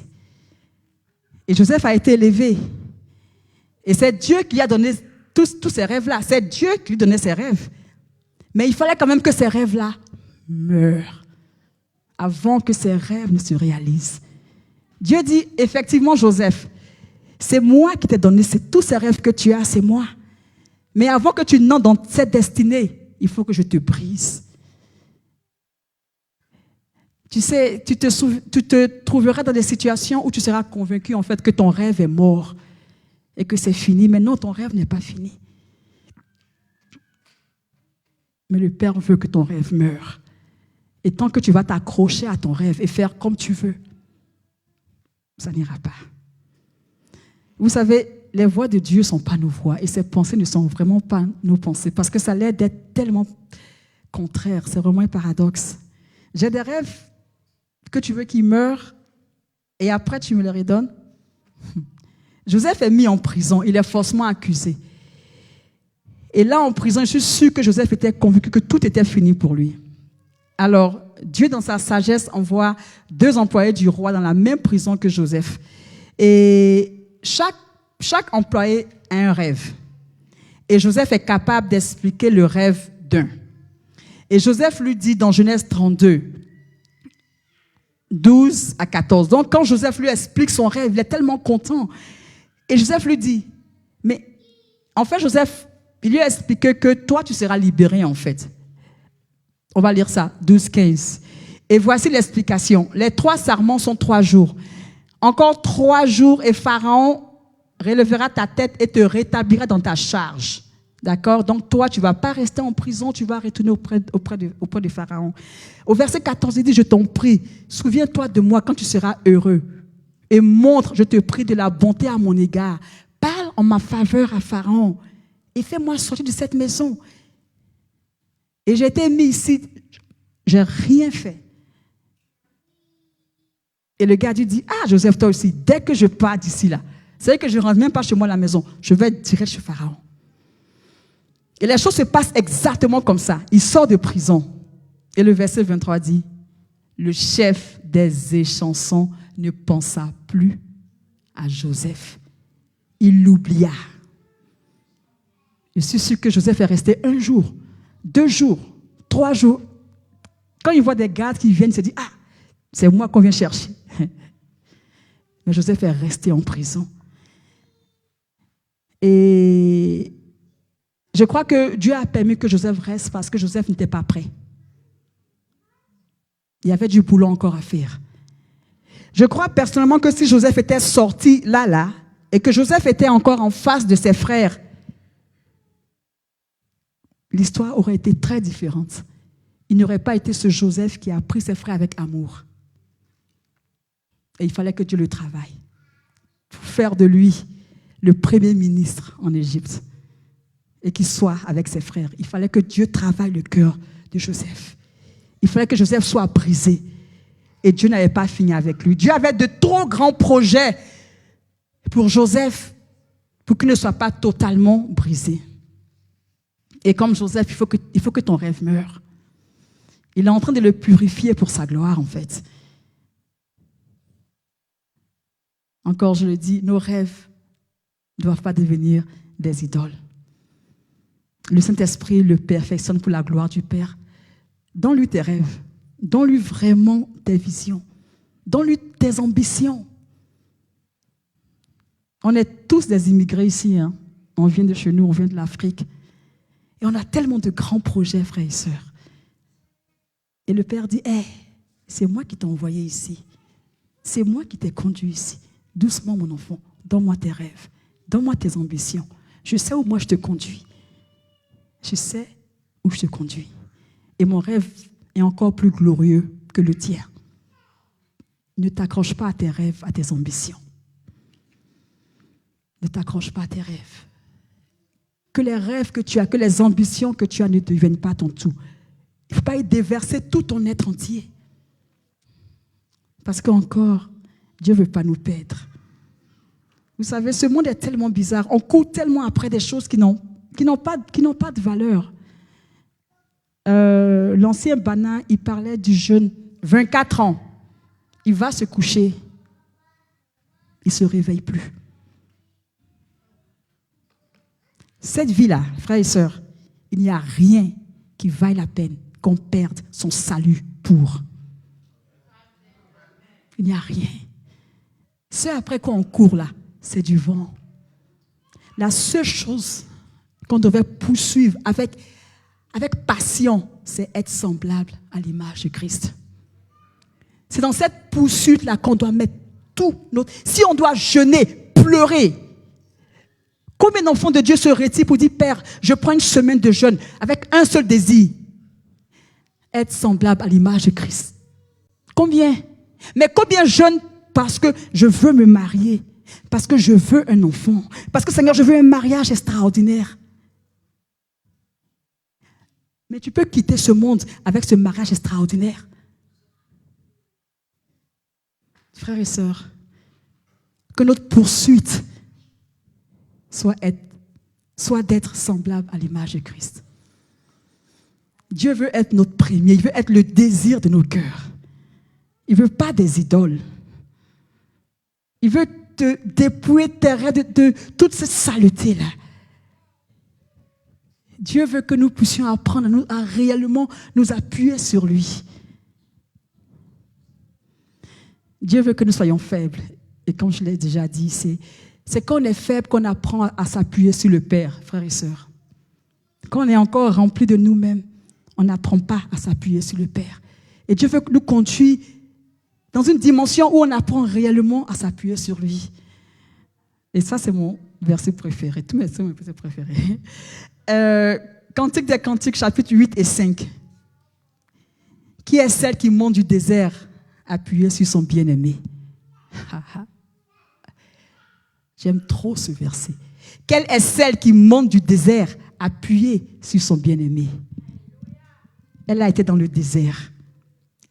Et Joseph a été élevé. Et c'est Dieu qui lui a donné tous ces rêves-là. C'est Dieu qui lui donnait ces rêves. Mais il fallait quand même que ces rêves-là meurent avant que ces rêves ne se réalisent. Dieu dit, effectivement, Joseph, c'est moi qui t'ai donné tous ces rêves que tu as, c'est moi. Mais avant que tu n'entres dans cette destinée, il faut que je te brise. Tu sais, tu te trouveras dans des situations où tu seras convaincu en fait que ton rêve est mort et que c'est fini. Mais non, ton rêve n'est pas fini. Mais le Père veut que ton rêve meure. Et tant que tu vas t'accrocher à ton rêve et faire comme tu veux, ça n'ira pas. Vous savez, les voix de Dieu ne sont pas nos voix et ses pensées ne sont vraiment pas nos pensées parce que ça a l'air d'être tellement contraire. C'est vraiment un paradoxe. J'ai des rêves que tu veux qu'ils meurent et après tu me les redonnes. Joseph est mis en prison, il est faussement accusé. Et là en prison, je suis sûr que Joseph était convaincu que tout était fini pour lui. Alors, Dieu dans sa sagesse envoie 2 employés du roi dans la même prison que Joseph. Et chaque employé a un rêve. Et Joseph est capable d'expliquer le rêve d'un. Et Joseph lui dit dans Genèse 32, 12 à 14. Donc, quand Joseph lui explique son rêve, il est tellement content. Et Joseph lui dit, mais en fait, Joseph, il lui a expliqué que toi, tu seras libéré, en fait. On va lire ça, 12, 15. Et voici l'explication. Les 3 sarments sont 3 jours. Encore 3 jours et Pharaon relèvera ta tête et te rétablira dans ta charge. D'accord? Donc toi, tu ne vas pas rester en prison, tu vas retourner auprès de Pharaon. Au verset 14, il dit, je t'en prie, souviens-toi de moi quand tu seras heureux. Et montre, je te prie, de la bonté à mon égard. Parle en ma faveur à Pharaon. Et fais-moi sortir de cette maison. Et j'ai été mis ici, j'ai rien fait. Et le gars dit, ah Joseph, toi aussi, dès que je pars d'ici là, c'est vrai que je ne rentre même pas chez moi à la maison, je vais direct chez Pharaon. Et les choses se passent exactement comme ça. Il sort de prison. Et le verset 23 dit, le chef des échansons ne pensa plus à Joseph. Il l'oublia. Je suis sûr que Joseph est resté 1 jour, 2 jours, 3 jours. Quand il voit des gardes qui viennent, il se dit, ah, c'est moi qu'on vient chercher. Mais Joseph est resté en prison. Et je crois que Dieu a permis que Joseph reste parce que Joseph n'était pas prêt. Il y avait du boulot encore à faire. Je crois personnellement que si Joseph était sorti là, et que Joseph était encore en face de ses frères, l'histoire aurait été très différente. Il n'aurait pas été ce Joseph qui a pris ses frères avec amour. Et il fallait que Dieu le travaille pour faire de lui le premier ministre en Égypte et qu'il soit avec ses frères. Il fallait que Dieu travaille le cœur de Joseph. Il fallait que Joseph soit brisé. Et Dieu n'avait pas fini avec lui. Dieu avait de trop grands projets pour Joseph pour qu'il ne soit pas totalement brisé. Et comme Joseph, il faut que ton rêve meure. Il est en train de le purifier pour sa gloire, en fait. Encore, je le dis, nos rêves ne doivent pas devenir des idoles. Le Saint-Esprit le perfectionne pour la gloire du Père. Donne-lui tes rêves. Donne-lui vraiment tes visions. Donne-lui tes ambitions. On est tous des immigrés ici. Hein. On vient de chez nous, on vient de l'Afrique. Et on a tellement de grands projets, frères et sœurs. Et le Père dit, hey, c'est moi qui t'ai envoyé ici. C'est moi qui t'ai conduit ici. Doucement, mon enfant, donne-moi tes rêves. Donne-moi tes ambitions. Je sais où moi je te conduis. Je sais où je te conduis. Et mon rêve est encore plus glorieux que le tien. Ne t'accroche pas à tes rêves, à tes ambitions. Ne t'accroche pas à tes rêves. Que les rêves que tu as, que les ambitions que tu as ne deviennent pas ton tout. Il ne faut pas y déverser tout ton être entier. Parce qu'encore, Dieu ne veut pas nous perdre. Vous savez, ce monde est tellement bizarre. On court tellement après des choses qui n'ont pas de valeur. L'ancien Bana, il parlait du jeune, 24 ans. Il va se coucher. Il ne se réveille plus. Cette vie-là, frères et sœurs, il n'y a rien qui vaille la peine qu'on perde son salut pour. Il n'y a rien. Ce après quoi on court là, c'est du vent. La seule chose qu'on devait poursuivre avec passion, c'est être semblable à l'image de Christ. C'est dans cette poursuite-là qu'on doit mettre tout notre... Si on doit jeûner, pleurer, combien d'enfants de Dieu se retirent pour dire, Père, je prends une semaine de jeûne avec un seul désir, être semblable à l'image de Christ. Combien? Mais combien jeûnent parce que je veux me marier, parce que je veux un enfant, parce que Seigneur, je veux un mariage extraordinaire. Mais tu peux quitter ce monde avec ce mariage extraordinaire. Frères et sœurs, que notre poursuite soit d'être semblable à l'image de Christ. Dieu veut être notre premier, il veut être le désir de nos cœurs. Il ne veut pas des idoles. Il veut te dépouiller de toute cette saleté-là. Dieu veut que nous puissions apprendre à réellement nous appuyer sur lui. Dieu veut que nous soyons faibles. Et comme je l'ai déjà dit, c'est quand on est faible qu'on apprend à s'appuyer sur le Père, frères et sœurs. Quand on est encore rempli de nous-mêmes, on n'apprend pas à s'appuyer sur le Père. Et Dieu veut nous conduire dans une dimension où on apprend réellement à s'appuyer sur lui. Et ça, c'est mon verset préféré. Tous mes versets préférés. Cantique des Cantiques, chapitre 8 et 5. Qui est celle qui monte du désert appuyée sur son bien-aimé? J'aime trop ce verset. Quelle est celle qui monte du désert appuyée sur son bien-aimé? Elle a été dans le désert.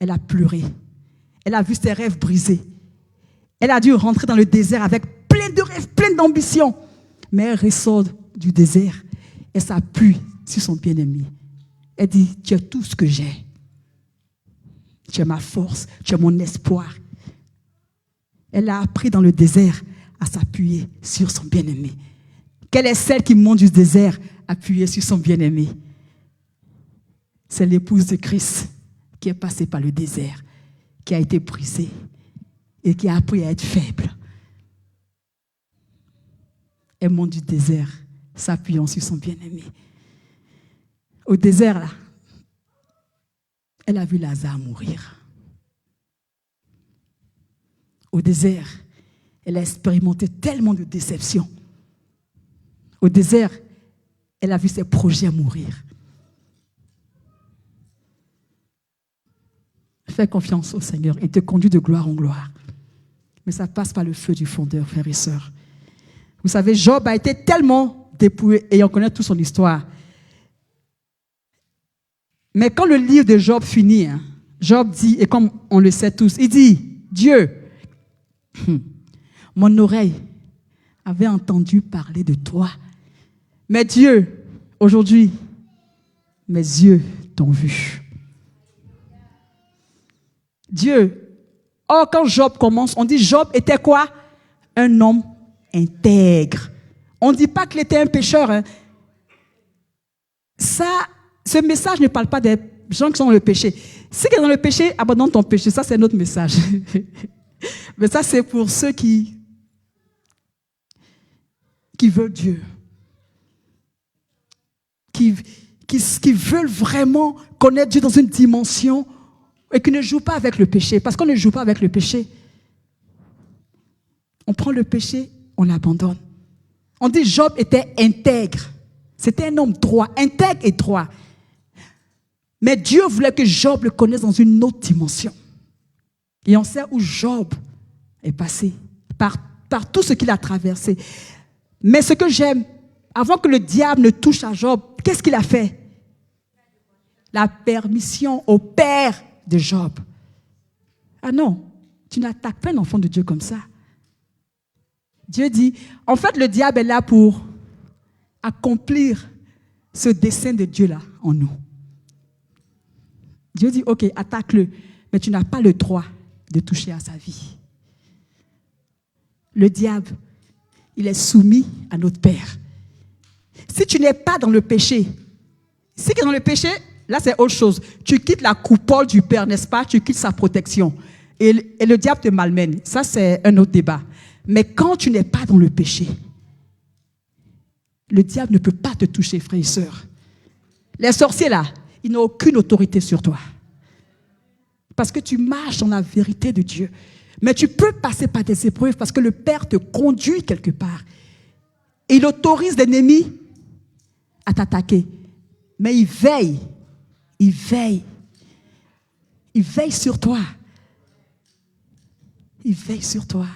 Elle a pleuré. Elle a vu ses rêves brisés. Elle a dû rentrer dans le désert avec plein de rêves, plein d'ambitions. Mais elle ressort du désert. Elle s'appuie sur son bien-aimé. Elle dit, tu es tout ce que j'ai. Tu es ma force, tu es mon espoir. Elle a appris dans le désert à s'appuyer sur son bien-aimé. Quelle est celle qui monte du désert appuyée sur son bien-aimé? C'est l'épouse de Christ qui est passée par le désert, qui a été brisée et qui a appris à être faible. Elle monte du désert, s'appuyant sur son bien-aimé. Au désert, là, elle a vu Lazare mourir. Au désert, elle a expérimenté tellement de déceptions. Au désert, elle a vu ses projets mourir. Fais confiance au Seigneur et te conduit de gloire en gloire. Mais ça passe par le feu du fondeur, frères et sœurs. Vous savez, Job a été tellement dépouillé, et on connaît toute son histoire. Mais quand le livre de Job finit, Job dit, et comme on le sait tous, il dit, Dieu, mon oreille avait entendu parler de toi. Mais Dieu, aujourd'hui, mes yeux t'ont vu. Dieu. Or, quand Job commence, on dit Job était quoi? Un homme intègre. On ne dit pas qu'il était un pécheur. Hein. Ce message ne parle pas des gens qui sont dans le péché. Si tu es dans le péché, abandonne ton péché. Ça, c'est notre message. Mais ça, c'est pour ceux qui veulent Dieu. Qui veulent vraiment connaître Dieu dans une dimension et qui ne jouent pas avec le péché. Parce qu'on ne joue pas avec le péché. On prend le péché, on l'abandonne. On dit Job était intègre. C'était un homme droit, intègre et droit. Mais Dieu voulait que Job le connaisse dans une autre dimension. Et on sait où Job est passé, par tout ce qu'il a traversé. Mais ce que j'aime, avant que le diable ne touche à Job, qu'est-ce qu'il a fait? La permission au père de Job. Ah non, tu n'attaques pas un enfant de Dieu comme ça. Dieu dit, en fait, le diable est là pour accomplir ce dessein de Dieu-là en nous. Dieu dit, ok, attaque-le, mais tu n'as pas le droit de toucher à sa vie. Le diable, il est soumis à notre Père. Si tu n'es pas dans le péché, si tu es dans le péché, là c'est autre chose. Tu quittes la coupole du Père, n'est-ce pas? Tu quittes sa protection. Et le diable te malmène. Ça c'est un autre débat. Mais quand tu n'es pas dans le péché, le diable ne peut pas te toucher, frères et sœurs. Les sorciers là, ils n'ont aucune autorité sur toi. Parce que tu marches dans la vérité de Dieu. Mais tu peux passer par des épreuves parce que le Père te conduit quelque part. Et il autorise l'ennemi à t'attaquer. Mais il veille. Il veille. Il veille sur toi. Il veille sur toi.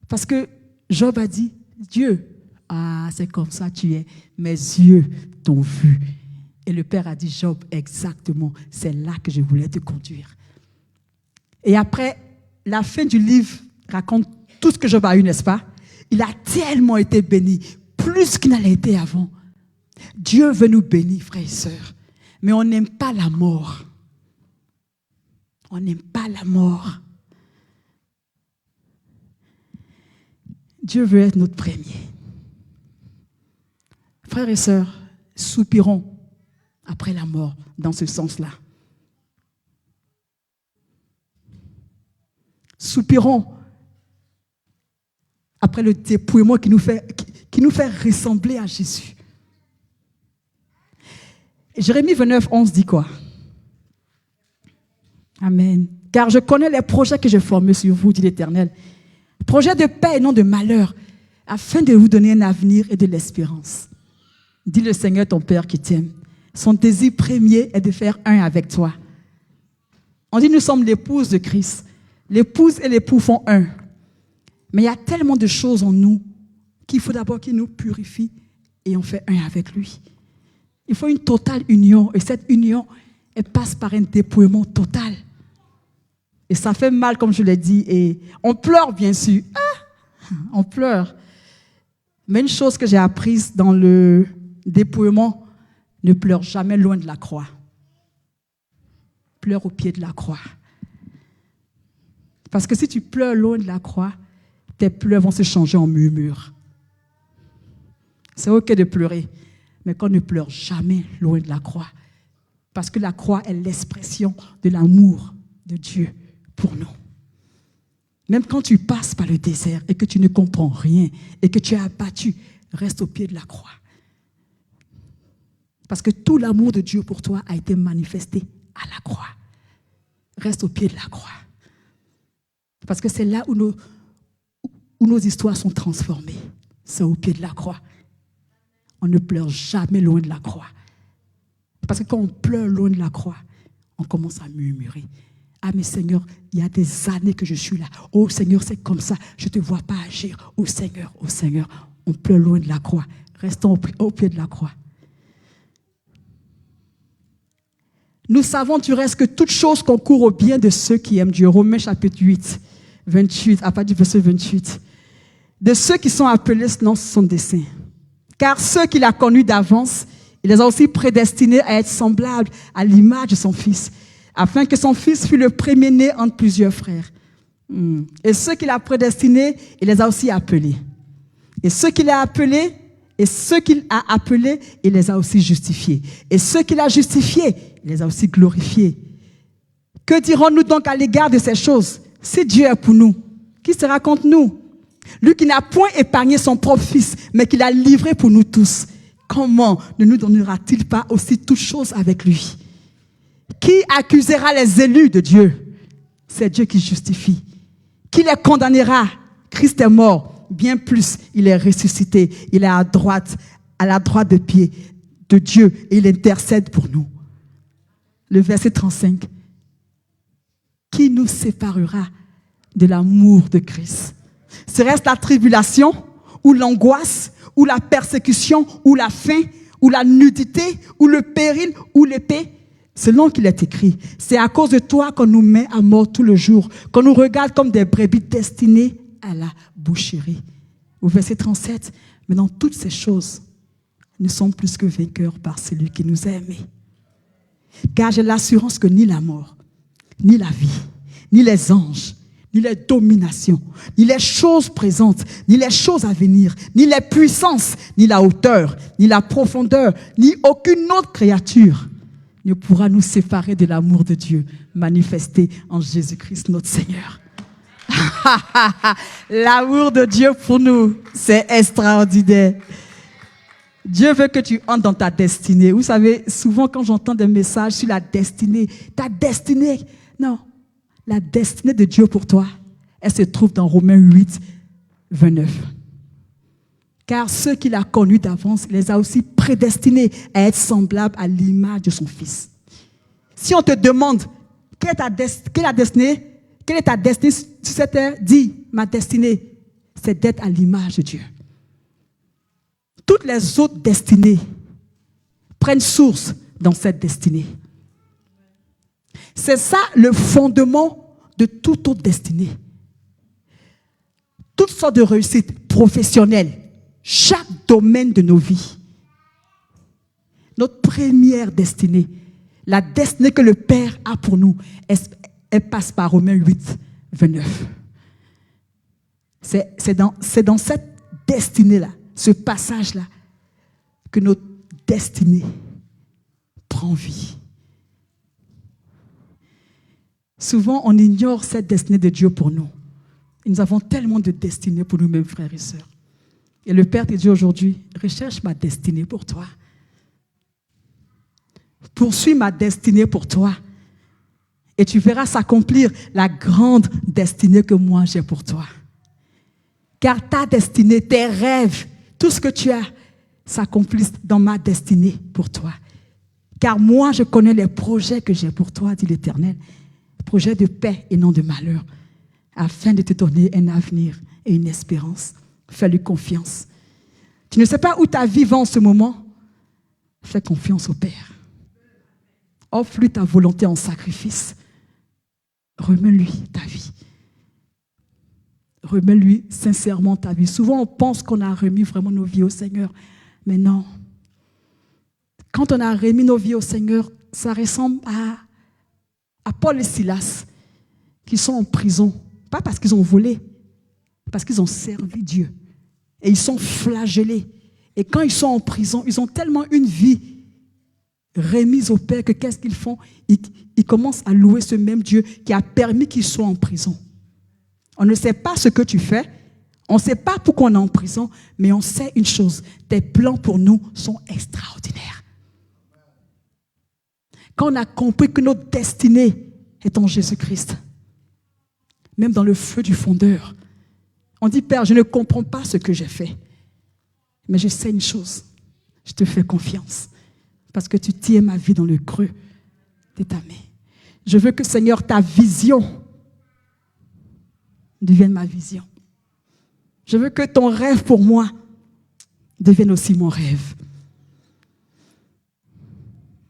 Parce que Job a dit, Dieu, c'est comme ça tu es. Mes yeux t'ont vu. Et le Père a dit, Job, exactement, c'est là que je voulais te conduire. Et après, la fin du livre raconte tout ce que Job a eu, n'est-ce pas? Il a tellement été béni, plus qu'il n'allait été avant. Dieu veut nous bénir, frères et sœurs. Mais on n'aime pas la mort. On n'aime pas la mort. Dieu veut être notre premier. Frères et sœurs, soupirons après la mort dans ce sens-là. Soupirons après le dépouillement qui nous fait ressembler à Jésus. Et Jérémie 29, 11 dit quoi? Amen. Car je connais les projets que j'ai formés sur vous, dit l'Éternel. Projets de paix et non de malheur, afin de vous donner un avenir et de l'espérance. Dit le Seigneur, ton Père qui t'aime. Son désir premier est de faire un avec toi. On dit nous sommes l'épouse de Christ. L'épouse et l'époux font un. Mais il y a tellement de choses en nous qu'il faut d'abord qu'il nous purifie et on fait un avec lui. Il faut une totale union. Et cette union, elle passe par un dépouillement total. Et ça fait mal, comme je l'ai dit. Et on pleure, bien sûr. On pleure. Mais une chose que j'ai apprise dans le dépouillement, ne pleure jamais loin de la croix. Pleure au pied de la croix. Parce que si tu pleures loin de la croix, tes pleurs vont se changer en murmures. C'est ok de pleurer, mais qu'on ne pleure jamais loin de la croix. Parce que la croix est l'expression de l'amour de Dieu pour nous. Même quand tu passes par le désert et que tu ne comprends rien et que tu es abattu, reste au pied de la croix. Parce que tout l'amour de Dieu pour toi a été manifesté à la croix. Reste au pied de la croix. Parce que c'est là où nos histoires sont transformées. C'est au pied de la croix. On ne pleure jamais loin de la croix. Parce que quand on pleure loin de la croix, on commence à murmurer. Ah mais Seigneur, il y a des années que je suis là. Oh Seigneur, c'est comme ça. Je ne te vois pas agir. Oh Seigneur, on pleure loin de la croix. Restons au pied de la croix. Nous savons du reste que toute chose concourt au bien de ceux qui aiment Dieu. Romains chapitre 8, 28, à partir du verset 28. De ceux qui sont appelés selon son dessein. Car ceux qu'il a connus d'avance, Il les a aussi prédestinés à être semblables à l'image de son Fils, afin que son Fils fût le premier-né entre plusieurs frères. Et ceux qu'il a prédestinés, il les a aussi appelés. Et ceux qu'il a appelés, il les a aussi justifiés. Et ceux qu'il a justifiés, il les a aussi glorifiés. Que dirons-nous donc à l'égard de ces choses? Si Dieu est pour nous, qui sera contre nous? Lui qui n'a point épargné son propre Fils, mais qui l'a livré pour nous tous, comment ne nous donnera-t-il pas aussi toutes choses avec lui? Qui accusera les élus de Dieu? C'est Dieu qui justifie. Qui les condamnera? Christ est mort, bien plus, il est ressuscité. Il est à la droite de pied de Dieu et il intercède pour nous. Le verset 35. Qui nous séparera de l'amour de Christ? Serait-ce la tribulation, ou l'angoisse, ou la persécution, ou la faim, ou la nudité, ou le péril, ou l'épée? Selon qu'il est écrit, c'est à cause de toi qu'on nous met à mort tout le jour, qu'on nous regarde comme des brebis destinées à la boucherie. Au verset 37, mais dans toutes ces choses, nous sommes plus que vainqueurs par celui qui nous a aimés. Car j'ai l'assurance que ni la mort, ni la vie, ni les anges, ni les dominations, ni les choses présentes, ni les choses à venir, ni les puissances, ni la hauteur, ni la profondeur, ni aucune autre créature ne pourra nous séparer de l'amour de Dieu manifesté en Jésus-Christ notre Seigneur. L'amour de Dieu pour nous, c'est extraordinaire. Dieu veut que tu entres dans ta destinée. Vous savez, souvent quand j'entends des messages sur la destinée, ta destinée, non, la destinée de Dieu pour toi, elle se trouve dans Romains 8, 29. Car ceux qu'il a connus d'avance, il les a aussi prédestinés à être semblables à l'image de son Fils. Si on te demande quelle est ta destinée sur cette terre, dis, ma destinée, c'est d'être à l'image de Dieu. Toutes les autres destinées prennent source dans cette destinée. C'est ça le fondement de toute autre destinée. Toutes sortes de réussites professionnelles, chaque domaine de nos vies. Notre première destinée, la destinée que le Père a pour nous, elle passe par Romains 8, 29. C'est dans cette destinée-là, ce passage-là, que notre destinée prend vie. Souvent, on ignore cette destinée de Dieu pour nous. Et nous avons tellement de destinées pour nous-mêmes, frères et sœurs. Et le Père te dit aujourd'hui, recherche ma destinée pour toi. Poursuis ma destinée pour toi. Et tu verras s'accomplir la grande destinée que moi j'ai pour toi. Car ta destinée, tes rêves, tout ce que tu as s'accomplissent dans ma destinée pour toi. Car moi, je connais les projets que j'ai pour toi, dit l'Éternel. Projets de paix et non de malheur, afin de te donner un avenir et une espérance. Fais-lui confiance. Tu ne sais pas où ta vie va en ce moment? Fais confiance au Père. Offre-lui ta volonté en sacrifice. Remets-lui ta vie. Remets-lui sincèrement ta vie. Souvent, on pense qu'on a remis vraiment nos vies au Seigneur. Mais non. Quand on a remis nos vies au Seigneur, ça ressemble à Paul et Silas, qui sont en prison. Pas parce qu'ils ont volé, parce qu'ils ont servi Dieu. Et ils sont flagellés. Et quand ils sont en prison, ils ont tellement une vie remise au Père que qu'est-ce qu'ils font? Ils commencent à louer ce même Dieu qui a permis qu'ils soient en prison. On ne sait pas ce que tu fais, on ne sait pas pourquoi on est en prison, mais on sait une chose, tes plans pour nous sont extraordinaires. Quand on a compris que notre destinée est en Jésus-Christ, même dans le feu du fondeur, on dit, Père, je ne comprends pas ce que j'ai fait, mais je sais une chose, je te fais confiance, parce que tu tiens ma vie dans le creux de ta main. Je veux que, Seigneur, ta vision devienne ma vision. Je veux que ton rêve pour moi devienne aussi mon rêve.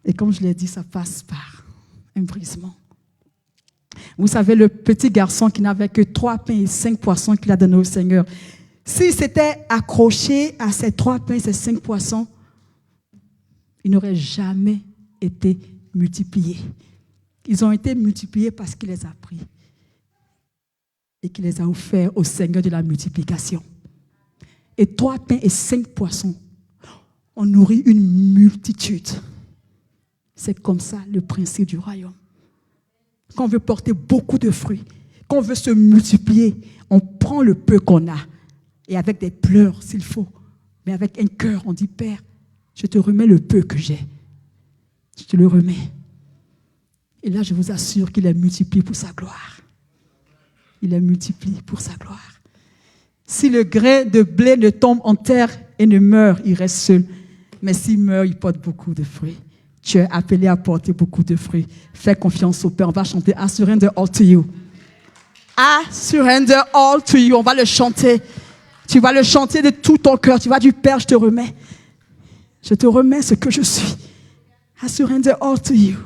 Et comme je l'ai dit, ça passe par un brisement. Vous savez, le petit garçon qui n'avait que 3 pains et 5 poissons qu'il a donné au Seigneur, s'il s'était accroché à ces 3 pains et ces 5 poissons, ils n'auraient jamais été multipliés. Ils ont été multipliés parce qu'il les a pris et qu'il les a offerts au Seigneur de la multiplication. Et 3 pains et 5 poissons ont nourri une multitude. C'est comme ça le principe du royaume. Quand on veut porter beaucoup de fruits, quand on veut se multiplier, on prend le peu qu'on a et avec des pleurs s'il faut, mais avec un cœur, on dit, Père, je te remets le peu que j'ai. Je te le remets. Et là, je vous assure qu'il est multiplié pour sa gloire. Il est multiplié pour sa gloire. Si le grain de blé ne tombe en terre et ne meurt, il reste seul. Mais s'il meurt, il porte beaucoup de fruits. Tu es appelé à porter beaucoup de fruits. Fais confiance au Père. On va chanter I surrender all to you. I surrender all to you. On va le chanter. Tu vas le chanter de tout ton cœur. Tu vas dire, Père, je te remets. Je te remets ce que je suis. I surrender all to you.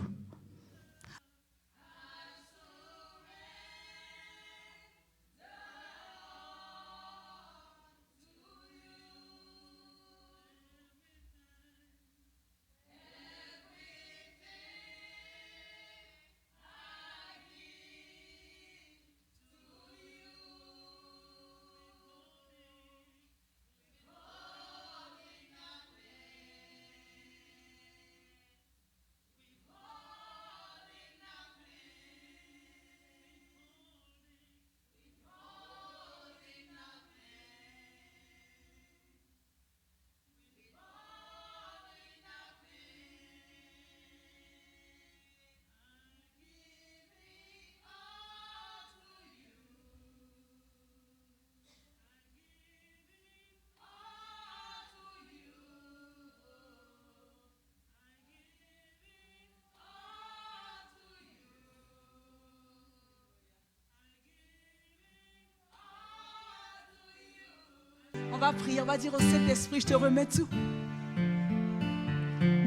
On va prier, on va dire au Saint-Esprit, je te remets tout.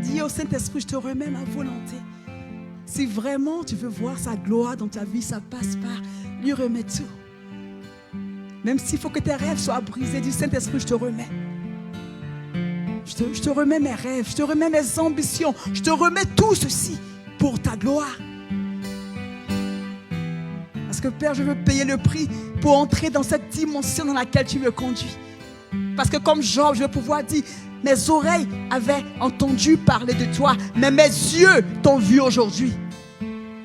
Dis au Saint-Esprit, je te remets ma volonté. Si vraiment tu veux voir sa gloire dans ta vie, ça passe par lui remettre tout. Même s'il faut que tes rêves soient brisés, dis Saint-Esprit, je te remets. Je te remets mes rêves, je te remets mes ambitions, je te remets tout ceci pour ta gloire. Parce que Père, je veux payer le prix pour entrer dans cette dimension dans laquelle tu me conduis. Parce que comme Job, je vais pouvoir dire, mes oreilles avaient entendu parler de toi, mais mes yeux t'ont vu aujourd'hui.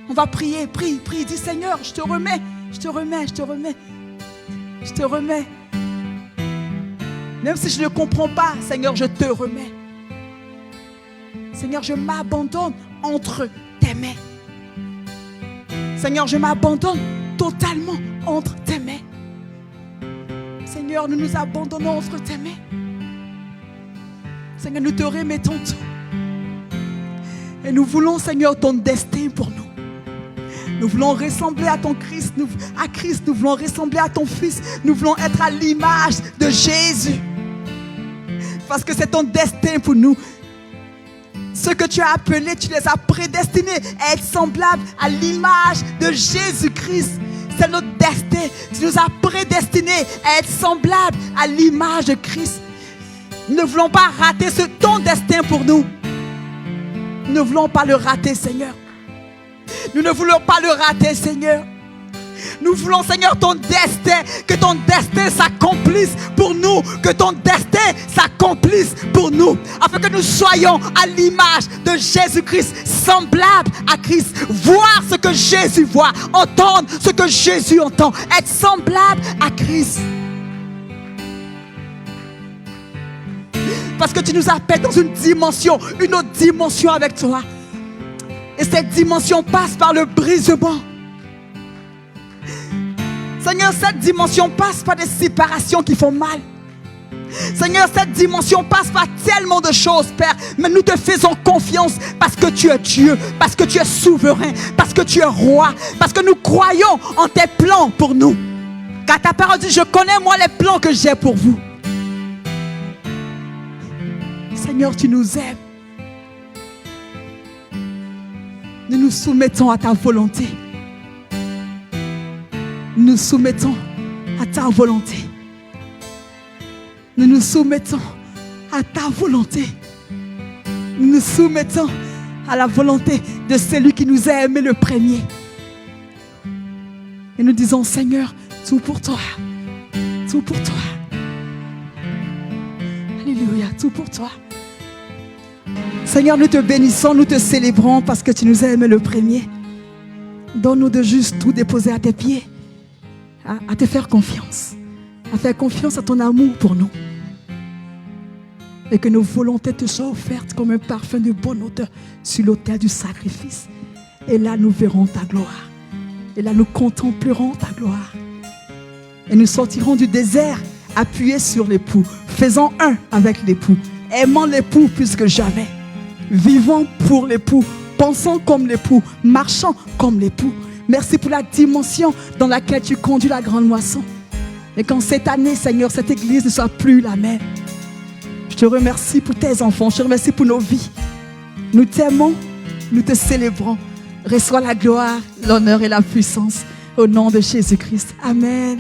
On va prier, prie, dis Seigneur, je te remets, je te remets, je te remets, je te remets. Même si je ne comprends pas, Seigneur, je te remets. Seigneur, je m'abandonne entre tes mains. Seigneur, je m'abandonne totalement entre tes mains. Seigneur, nous nous abandonnons entre tes mains. Seigneur, nous te remettons tout. Et nous voulons, Seigneur, ton destin pour nous. Nous voulons ressembler à ton Christ, à Christ, nous voulons ressembler à ton Fils. Nous voulons être à l'image de Jésus. Parce que c'est ton destin pour nous. Ceux que tu as appelés, tu les as prédestinés à être semblables à l'image de Jésus-Christ. C'est notre destin. Tu nous as prédestinés à être semblables à l'image de Christ. Nous ne voulons pas rater ton destin pour nous. Nous ne voulons pas le rater, Seigneur. Nous ne voulons pas le rater, Seigneur. Nous voulons, Seigneur, ton destin, que ton destin s'accomplisse pour nous, que ton destin s'accomplisse pour nous, afin que nous soyons à l'image de Jésus-Christ, semblables à Christ, voir ce que Jésus voit, entendre ce que Jésus entend, être semblable à Christ. Parce que tu nous appelles dans une autre dimension avec toi. Et cette dimension passe par le brisement. Seigneur, cette dimension passe par des séparations qui font mal. Seigneur, cette dimension passe par tellement de choses, Père. Mais nous te faisons confiance parce que tu es Dieu, parce que tu es souverain, parce que tu es roi, parce que nous croyons en tes plans pour nous. Car ta parole dit, je connais moi les plans que j'ai pour vous. Seigneur, tu nous aimes. Nous nous soumettons à ta volonté. Nous nous soumettons à ta volonté. Nous nous soumettons à ta volonté. nous nous soumettons à la volonté de celui qui nous a aimés le premier. Et nous disons, Seigneur, tout pour toi. Tout pour toi. Alléluia, tout pour toi. Seigneur, nous te bénissons, nous te célébrons parce que tu nous as aimés le premier. Donne-nous de juste tout déposer à tes pieds, à te faire confiance, à faire confiance à ton amour pour nous. Et que nos volontés te soient offertes comme un parfum de bonne odeur sur l'autel du sacrifice. Et là, nous verrons ta gloire. Et là, nous contemplerons ta gloire. Et nous sortirons du désert appuyés sur l'époux, faisant un avec l'époux, aimant l'époux plus que jamais, vivant pour l'époux, pensant comme l'époux, marchant comme l'époux. Merci pour la dimension dans laquelle tu conduis la grande moisson. Et qu'en cette année, Seigneur, cette église ne soit plus la même. Je te remercie pour tes enfants, je te remercie pour nos vies. Nous t'aimons, nous te célébrons. Reçois la gloire, l'honneur et la puissance au nom de Jésus-Christ. Amen.